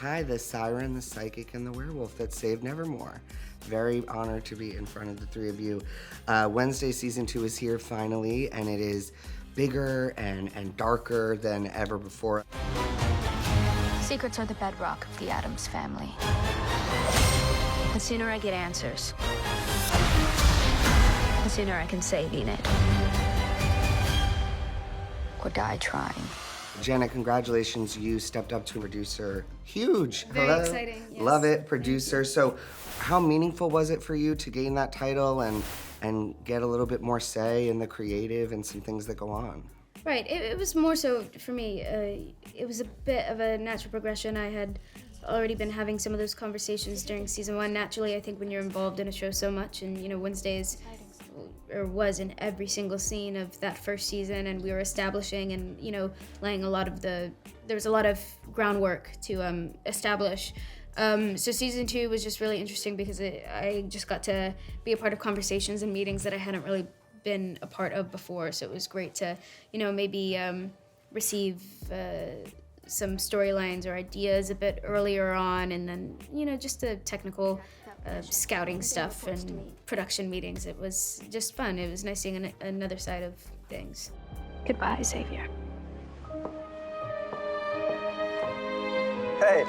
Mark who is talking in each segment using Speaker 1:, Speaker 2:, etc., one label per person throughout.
Speaker 1: hi, the siren, the psychic, and the werewolf that saved Nevermore. Very honored to be in front of the three of you. Wednesday season 2 is here finally, and it is bigger and darker than ever before.
Speaker 2: Secrets are the bedrock of the Addams family. The sooner I get answers, the sooner I can save Enid. Or die trying.
Speaker 1: Jenna, congratulations. You stepped up to producer. Huge.
Speaker 3: Very
Speaker 1: Hello.
Speaker 3: exciting. Yes.
Speaker 1: Love it, producer. So how meaningful was it for you to gain that title and get a little bit more say in the creative and some things that go on?
Speaker 3: Right, it was more so for me, it was a bit of a natural progression. I had already been having some of those conversations during season 1. Naturally, I think when you're involved in a show so much, and Wednesdays was in every single scene of that first season, and we were establishing and laying there was a lot of groundwork to establish. So season 2 was just really interesting because I just got to be a part of conversations and meetings that I hadn't really been a part of before. So it was great to maybe receive some storylines or ideas a bit earlier on, and then just the technical scouting stuff and production meetings. It was just fun. It was nice seeing another side of things.
Speaker 2: Goodbye, Xavier.
Speaker 4: Hey,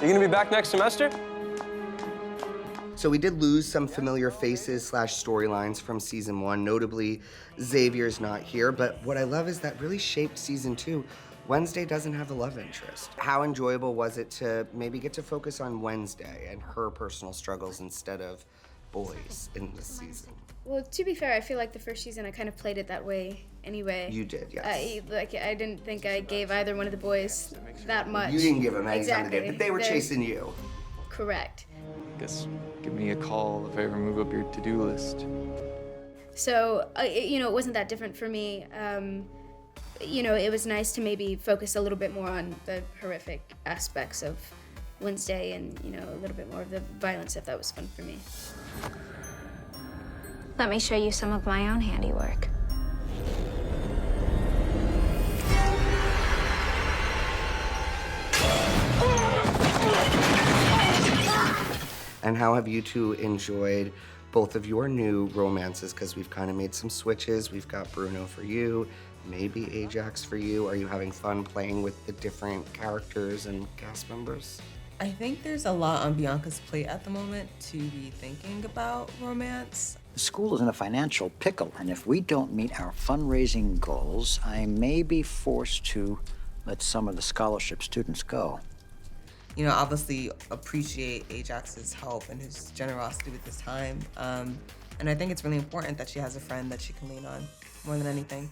Speaker 4: you gonna be back next semester?
Speaker 1: So we did lose some familiar faces / storylines from season 1. Notably, Xavier's not here, but what I love is that really shaped season 2. Wednesday doesn't have a love interest. How enjoyable was it to maybe get to focus on Wednesday and her personal struggles instead of boys in this season?
Speaker 3: Well, to be fair, I feel like the first season I kind of played it that way anyway.
Speaker 1: You did, yes.
Speaker 3: I didn't think I gave either one of the boys that much.
Speaker 1: You didn't give them any
Speaker 3: exactly.
Speaker 1: time to date, but they were chasing you.
Speaker 3: Correct.
Speaker 5: Guess give me a call if I ever move up your to-do list.
Speaker 3: So, it wasn't that different for me. It was nice to maybe focus a little bit more on the horrific aspects of Wednesday and, a little bit more of the violent stuff. That was fun for me.
Speaker 2: Let me show you some of my own handiwork.
Speaker 1: And how have you two enjoyed both of your new romances? Because we've kind of made some switches. We've got Bruno for you, maybe Ajax for you. Are you having fun playing with the different characters and cast members?
Speaker 6: I think there's a lot on Bianca's plate at the moment to be thinking about romance.
Speaker 7: The school is in a financial pickle, and if we don't meet our fundraising goals, I may be forced to let some of the scholarship students go.
Speaker 6: Obviously appreciate Ajax's help and his generosity with his time. And I think it's really important that she has a friend that she can lean on more than anything.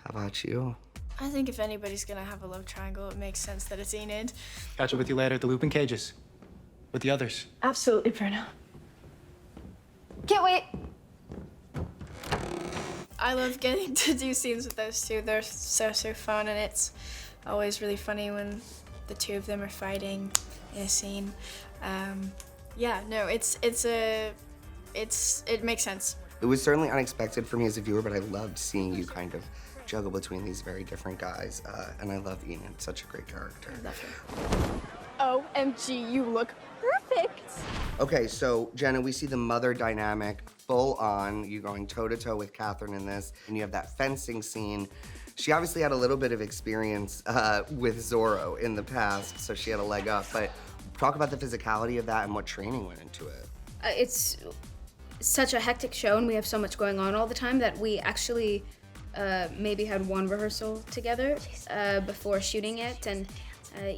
Speaker 1: How about you?
Speaker 8: I think if anybody's gonna have a love triangle, it makes sense that it's Enid.
Speaker 5: Catch up with you later at the Loop and Cages. With the others.
Speaker 8: Absolutely, Bruno.
Speaker 2: Can't wait.
Speaker 8: I love getting to do scenes with those two. They're so fun, and it's always really funny when the two of them are fighting in a scene. It makes sense.
Speaker 1: It was certainly unexpected for me as a viewer, but I loved seeing you kind of juggle between these very different guys. And I love Enid, such a great character.
Speaker 8: OMG, you look perfect.
Speaker 1: Okay, so Jenna, we see the mother dynamic full on. You going toe-to-toe with Catherine in this, and you have that fencing scene. She obviously had a little bit of experience with Zorro in the past, so she had a leg up, but talk about the physicality of that and what training went into it.
Speaker 3: It's such a hectic show, and we have so much going on all the time that we actually maybe had one rehearsal together before shooting it, and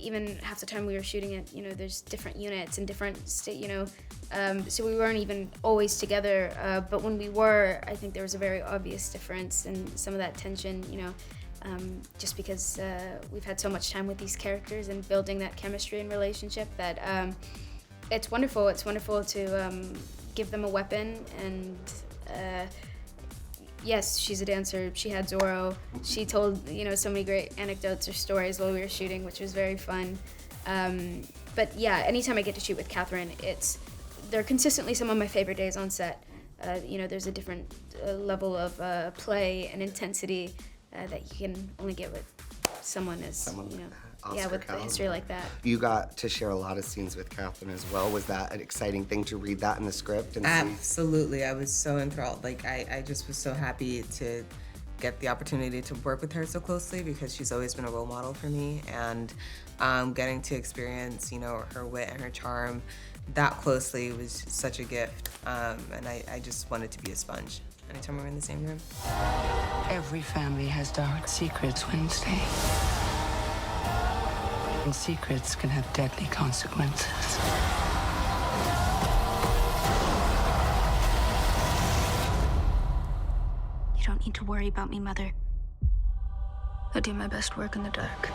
Speaker 3: even half the time we were shooting it, there's different units and different so we weren't even always together, but when we were, I think there was a very obvious difference in some of that tension, just because we've had so much time with these characters and building that chemistry and relationship that it's wonderful. It's wonderful to give them a weapon, and yes, she's a dancer. She had Zorro. She told, so many great anecdotes or stories while we were shooting, which was very fun. But yeah, anytime I get to shoot with Catherine, they're consistently some of my favorite days on set. There's a different level of play and intensity that you can only get with someone as, yeah, with the
Speaker 1: caliber.
Speaker 3: history like that.
Speaker 1: You got to share a lot of scenes with Catherine as well. Was that an exciting thing to read that in the script and see?
Speaker 6: Absolutely. I was so enthralled. Like, I just was so happy to get the opportunity to work with her so closely because she's always been a role model for me. And getting to experience, you know, her wit and her charm that closely was such a gift. And I just wanted to be a sponge anytime we were in the same room.
Speaker 9: Every family has dark secrets, Wednesday. And secrets can have deadly consequences.
Speaker 2: You don't need to worry about me, Mother. I do my best work in the dark.